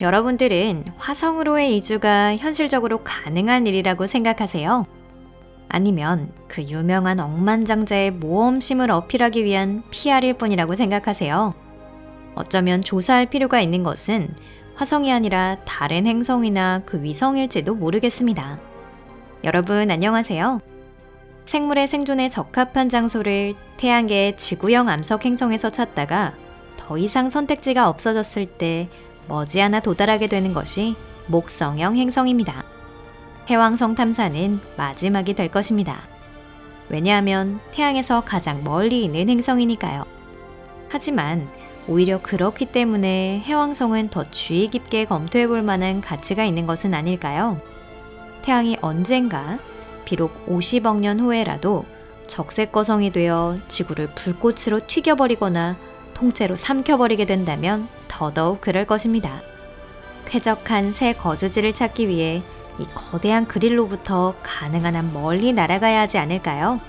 여러분들은 화성으로의 이주가 현실적으로 가능한 일이라고 생각하세요? 아니면 그 유명한 억만장자의 모험심을 어필하기 위한 PR일 뿐이라고 생각하세요? 어쩌면 조사할 필요가 있는 것은 화성이 아니라 다른 행성이나 그 위성일지도 모르겠습니다. 여러분 안녕하세요. 생물의 생존에 적합한 장소를 태양계의 지구형 암석 행성에서 찾다가 더 이상 선택지가 없어졌을 때 머지않아 도달하게 되는 것이 목성형 행성입니다. 해왕성 탐사는 마지막이 될 것입니다. 왜냐하면 태양에서 가장 멀리 있는 행성이니까요. 하지만 오히려 그렇기 때문에 해왕성은 더 주의 깊게 검토해 볼 만한 가치가 있는 것은 아닐까요? 태양이 언젠가 비록 50억 년 후에라도 적색거성이 되어 지구를 불꽃으로 튀겨버리거나 통째로 삼켜버리게 된다면 더더욱 그럴 것입니다. 쾌적한 새 거주지를 찾기 위해 이 거대한 그릴로부터 가능한 한 멀리 날아가야 하지 않을까요?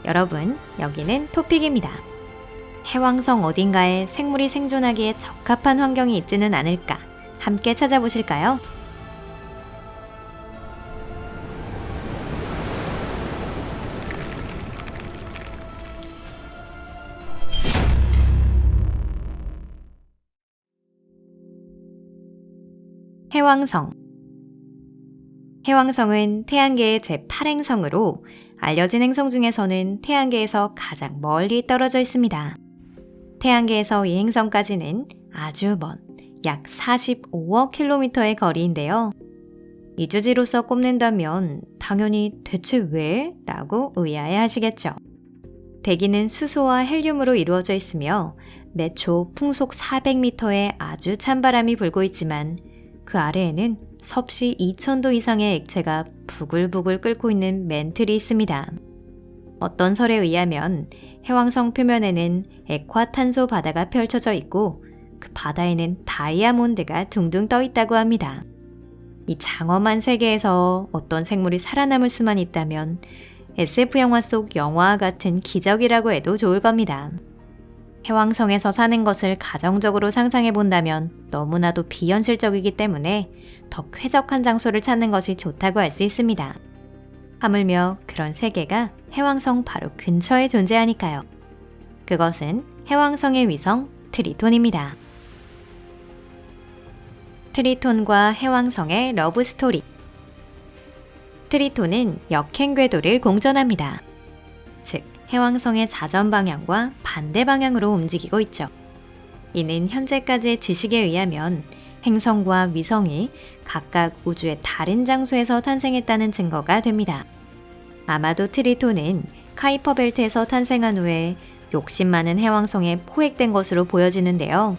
여러분, 여기는 토픽입니다. 해왕성 어딘가에 생물이 생존하기에 적합한 환경이 있지는 않을까? 함께 찾아보실까요? 해왕성. 해왕성은 태양계의 제8행성으로 알려진 행성 중에서는 태양계에서 가장 멀리 떨어져 있습니다. 태양계에서 이 행성까지는 아주 먼 약 45억 킬로미터의 거리인데요. 이주지로서 꼽는다면 당연히 대체 왜? 라고 의아해 하시겠죠. 대기는 수소와 헬륨으로 이루어져 있으며 매초 풍속 400m의 아주 찬바람이 불고 있지만 그 아래에는 섭씨 2000도 이상의 액체가 부글부글 끓고 있는 멘틀이 있습니다. 어떤 설에 의하면 해왕성 표면에는 액화탄소 바다가 펼쳐져 있고 그 바다에는 다이아몬드가 둥둥 떠 있다고 합니다. 이 장엄한 세계에서 어떤 생물이 살아남을 수만 있다면 SF 영화 속 영화와 같은 기적이라고 해도 좋을 겁니다. 해왕성에서 사는 것을 가정적으로 상상해 본다면 너무나도 비현실적이기 때문에 더 쾌적한 장소를 찾는 것이 좋다고 할 수 있습니다. 하물며 그런 세계가 해왕성 바로 근처에 존재하니까요. 그것은 해왕성의 위성 트리톤입니다. 트리톤과 해왕성의 러브 스토리. 트리톤은 역행 궤도를 공전합니다. 즉, 해왕성의 자전 방향과 반대 방향으로 움직이고 있죠. 이는 현재까지의 지식에 의하면 행성과 위성이 각각 우주의 다른 장소에서 탄생했다는 증거가 됩니다. 아마도 트리톤은 카이퍼 벨트에서 탄생한 후에 욕심 많은 해왕성에 포획된 것으로 보여지는데요.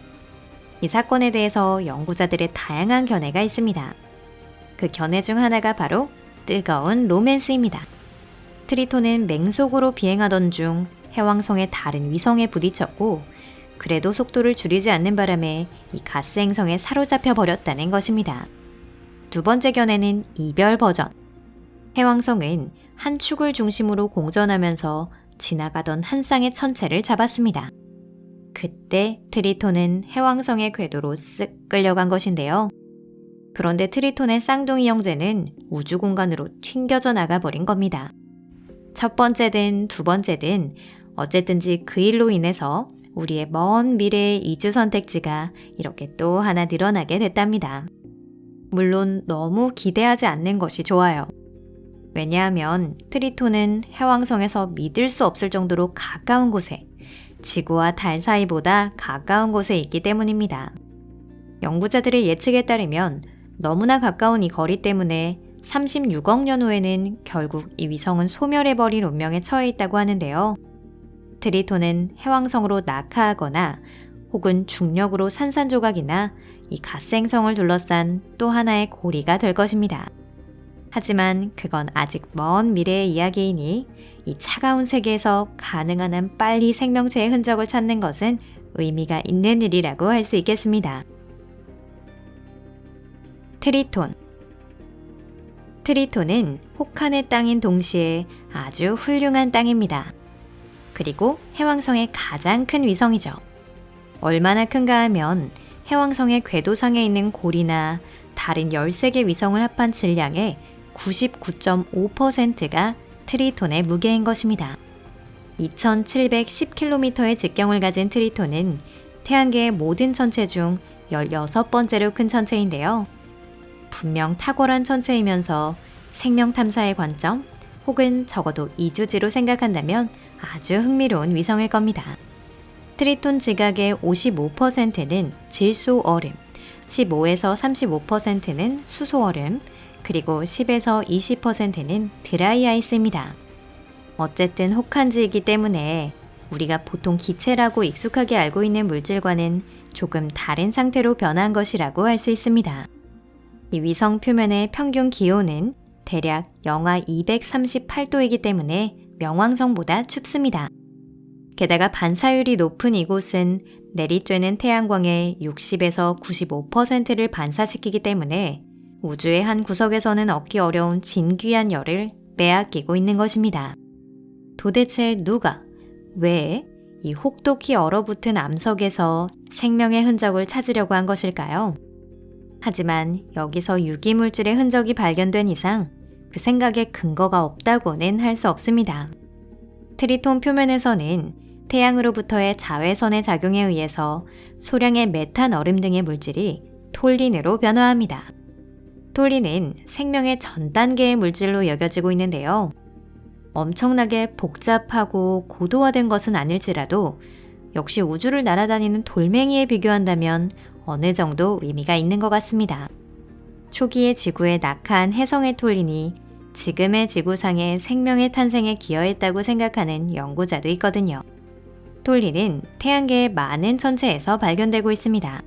이 사건에 대해서 연구자들의 다양한 견해가 있습니다. 그 견해 중 하나가 바로 뜨거운 로맨스입니다. 트리톤은 맹속으로 비행하던 중 해왕성의 다른 위성에 부딪혔고 그래도 속도를 줄이지 않는 바람에 이 가스 행성에 사로잡혀 버렸다는 것입니다. 두 번째 견해는 이별 버전. 해왕성은 한 축을 중심으로 공전하면서 지나가던 한 쌍의 천체를 잡았습니다. 그때 트리톤은 해왕성의 궤도로 쓱 끌려간 것인데요. 그런데 트리톤의 쌍둥이 형제는 우주 공간으로 튕겨져 나가버린 겁니다. 첫 번째든 두 번째든 어쨌든지 그 일로 인해서 우리의 먼 미래의 이주 선택지가 이렇게 또 하나 늘어나게 됐답니다. 물론 너무 기대하지 않는 것이 좋아요. 왜냐하면 트리톤은 해왕성에서 믿을 수 없을 정도로 가까운 곳에, 지구와 달 사이보다 가까운 곳에 있기 때문입니다. 연구자들의 예측에 따르면 너무나 가까운 이 거리 때문에 36억 년 후에는 결국 이 위성은 소멸해버릴 운명에 처해 있다고 하는데요. 트리톤은 해왕성으로 낙하하거나 혹은 중력으로 산산조각이나 이 가스 행성을 둘러싼 또 하나의 고리가 될 것입니다. 하지만 그건 아직 먼 미래의 이야기이니 이 차가운 세계에서 가능한 한 빨리 생명체의 흔적을 찾는 것은 의미가 있는 일이라고 할 수 있겠습니다. 트리톤. 트리톤은 혹한의 땅인 동시에 아주 훌륭한 땅입니다. 그리고 해왕성의 가장 큰 위성이죠. 얼마나 큰가 하면 해왕성의 궤도상에 있는 골이나 다른 13개 위성을 합한 질량의 99.5%가 트리톤의 무게인 것입니다. 2710km의 직경을 가진 트리톤은 태양계의 모든 천체 중 16번째로 큰 천체인데요. 분명 탁월한 천체이면서 생명 탐사의 관점 혹은 적어도 이주지로 생각한다면 아주 흥미로운 위성일 겁니다. 트리톤 지각의 55%는 질소 얼음, 15에서 35%는 수소 얼음, 그리고 10에서 20%는 드라이 아이스입니다. 어쨌든 혹한지이기 때문에 우리가 보통 기체라고 익숙하게 알고 있는 물질과는 조금 다른 상태로 변한 것이라고 할 수 있습니다. 이 위성 표면의 평균 기온은 대략 영하 238도이기 때문에 명왕성보다 춥습니다. 게다가 반사율이 높은 이곳은 내리쬐는 태양광의 60에서 95%를 반사시키기 때문에 우주의 한 구석에서는 얻기 어려운 진귀한 열을 빼앗기고 있는 것입니다. 도대체 누가, 왜 이 혹독히 얼어붙은 암석에서 생명의 흔적을 찾으려고 한 것일까요? 하지만 여기서 유기물질의 흔적이 발견된 이상 그 생각에 근거가 없다고는 할 수 없습니다. 트리톤 표면에서는 태양으로부터의 자외선의 작용에 의해서 소량의 메탄 얼음 등의 물질이 톨린으로 변화합니다. 톨린은 생명의 전 단계의 물질로 여겨지고 있는데요. 엄청나게 복잡하고 고도화된 것은 아닐지라도 역시 우주를 날아다니는 돌멩이에 비교한다면 어느 정도 의미가 있는 것 같습니다. 초기의 지구에 낙하한 혜성의 톨린이 지금의 지구상의 생명의 탄생에 기여했다고 생각하는 연구자도 있거든요. 톨린은 태양계의 많은 천체에서 발견되고 있습니다.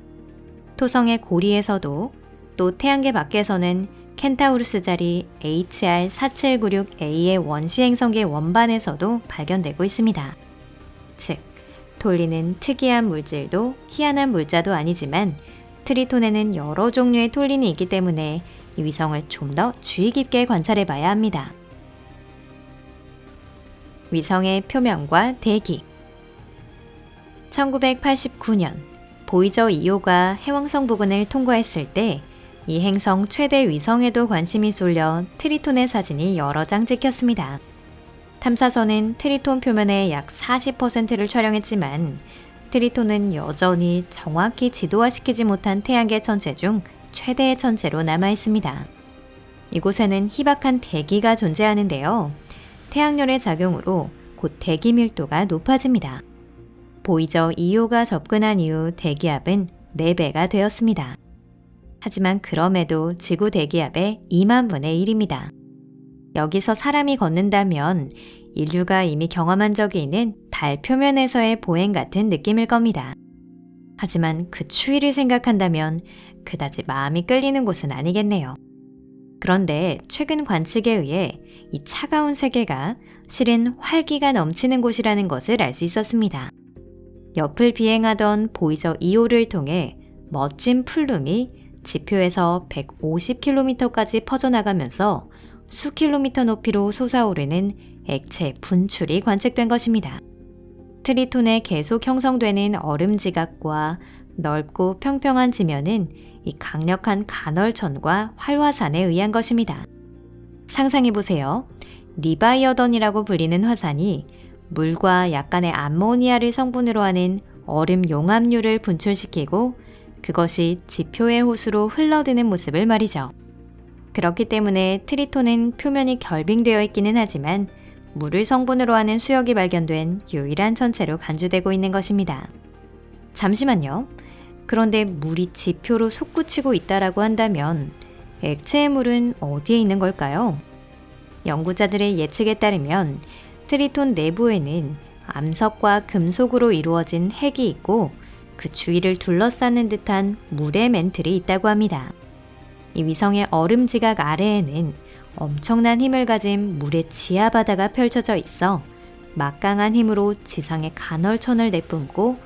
토성의 고리에서도 또 태양계 밖에서는 켄타우루스 자리 HR4796A의 원시 행성계 원반에서도 발견되고 있습니다. 즉, 톨린은 특이한 물질도 희한한 물자도 아니지만 트리톤에는 여러 종류의 톨린이 있기 때문에 이 위성을 좀 더 주의 깊게 관찰해 봐야 합니다. 위성의 표면과 대기 1989년 보이저 2호가 해왕성 부근을 통과했을 때 이 행성 최대 위성에도 관심이 쏠려 트리톤의 사진이 여러 장 찍혔습니다. 탐사선은 트리톤 표면의 약 40%를 촬영했지만 트리톤은 여전히 정확히 지도화시키지 못한 태양계 천체 중 최대의 천체로 남아있습니다. 이곳에는 희박한 대기가 존재하는데요. 태양열의 작용으로 곧 대기 밀도가 높아집니다. 보이저 2호가 접근한 이후 대기압은 4배가 되었습니다. 하지만 그럼에도 지구 대기압의 2만 분의 1입니다. 여기서 사람이 걷는다면 인류가 이미 경험한 적이 있는 달 표면에서의 보행 같은 느낌일 겁니다. 하지만 그 추위를 생각한다면 그다지 마음이 끌리는 곳은 아니겠네요. 그런데 최근 관측에 의해 이 차가운 세계가 실은 활기가 넘치는 곳이라는 것을 알 수 있었습니다. 옆을 비행하던 보이저 2호를 통해 멋진 풀룸이 지표에서 150km까지 퍼져나가면서 수킬로미터 높이로 솟아오르는 액체 분출이 관측된 것입니다. 트리톤에 계속 형성되는 얼음 지각과 넓고 평평한 지면은 이 강력한 간헐천과 활화산에 의한 것입니다. 상상해보세요. 리바이어던이라고 불리는 화산이 물과 약간의 암모니아를 성분으로 하는 얼음 용암류를 분출시키고 그것이 지표의 호수로 흘러드는 모습을 말이죠. 그렇기 때문에 트리톤은 표면이 결빙되어 있기는 하지만 물을 성분으로 하는 수역이 발견된 유일한 천체로 간주되고 있는 것입니다. 잠시만요. 그런데 물이 지표로 솟구치고 있다라고 한다면 액체의 물은 어디에 있는 걸까요? 연구자들의 예측에 따르면 트리톤 내부에는 암석과 금속으로 이루어진 핵이 있고 그 주위를 둘러싸는 듯한 물의 멘틀이 있다고 합니다. 이 위성의 얼음 지각 아래에는 엄청난 힘을 가진 물의 지하 바다가 펼쳐져 있어 막강한 힘으로 지상의 간헐천을 내뿜고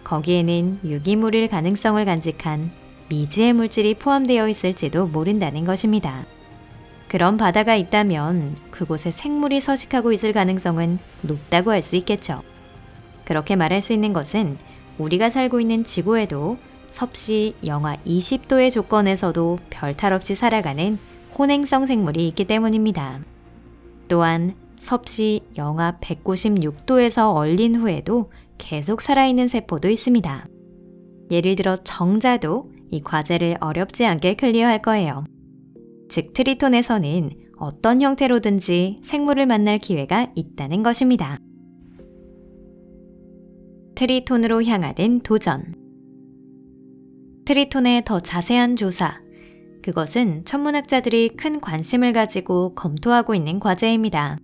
거기에는 유기물일 가능성을 간직한 미지의 물질이 포함되어 있을지도 모른다는 것입니다. 그런 바다가 있다면 그곳에 생물이 서식하고 있을 가능성은 높다고 할 수 있겠죠. 그렇게 말할 수 있는 것은 우리가 살고 있는 지구에도 섭씨 영하 20도의 조건에서도 별탈 없이 살아가는 혼행성 생물이 있기 때문입니다. 또한 섭씨 영하 196도에서 얼린 후에도 계속 살아있는 세포도 있습니다. 예를 들어 정자도 이 과제를 어렵지 않게 클리어할 거예요. 즉 트리톤에서는 어떤 형태로든지 생물을 만날 기회가 있다는 것입니다. 트리톤으로 향하는 도전. 트리톤의 더 자세한 조사. 그것은 천문학자들이 큰 관심을 가지고 검토하고 있는 과제입니다.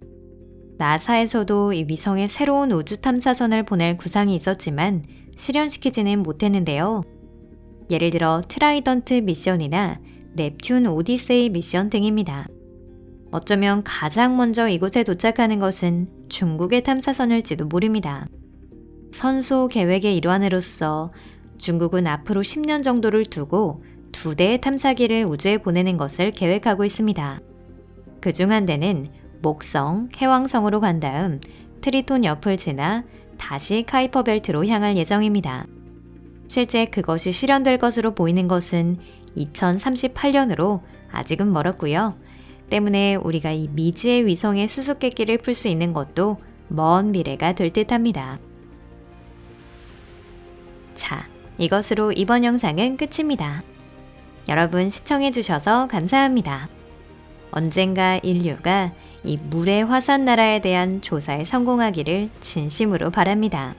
나사에서도 이 위성에 새로운 우주 탐사선을 보낼 구상이 있었지만 실현시키지는 못했는데요. 예를 들어 트라이던트 미션이나 넵튠 오디세이 미션 등입니다. 어쩌면 가장 먼저 이곳에 도착하는 것은 중국의 탐사선일지도 모릅니다. 선소 계획의 일환으로서 중국은 앞으로 10년 정도를 두고 2대의 탐사기를 우주에 보내는 것을 계획하고 있습니다. 그중 한 대는 목성, 해왕성으로 간 다음 트리톤 옆을 지나 다시 카이퍼 벨트로 향할 예정입니다. 실제 그것이 실현될 것으로 보이는 것은 2038년으로 아직은 멀었고요. 때문에 우리가 이 미지의 위성의 수수께끼를 풀 수 있는 것도 먼 미래가 될 듯합니다. 자, 이것으로 이번 영상은 끝입니다. 여러분 시청해주셔서 감사합니다. 언젠가 인류가 이 물의 화산 나라에 대한 조사에 성공하기를 진심으로 바랍니다.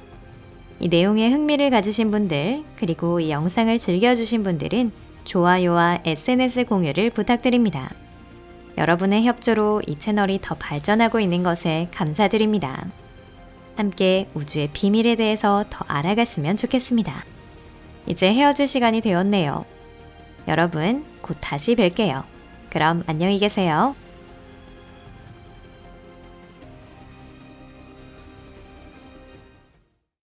이 내용에 흥미를 가지신 분들, 그리고 이 영상을 즐겨주신 분들은 좋아요와 SNS 공유를 부탁드립니다. 여러분의 협조로 이 채널이 더 발전하고 있는 것에 감사드립니다. 함께 우주의 비밀에 대해서 더 알아갔으면 좋겠습니다. 이제 헤어질 시간이 되었네요. 여러분, 곧 다시 뵐게요. 그럼 안녕히 계세요.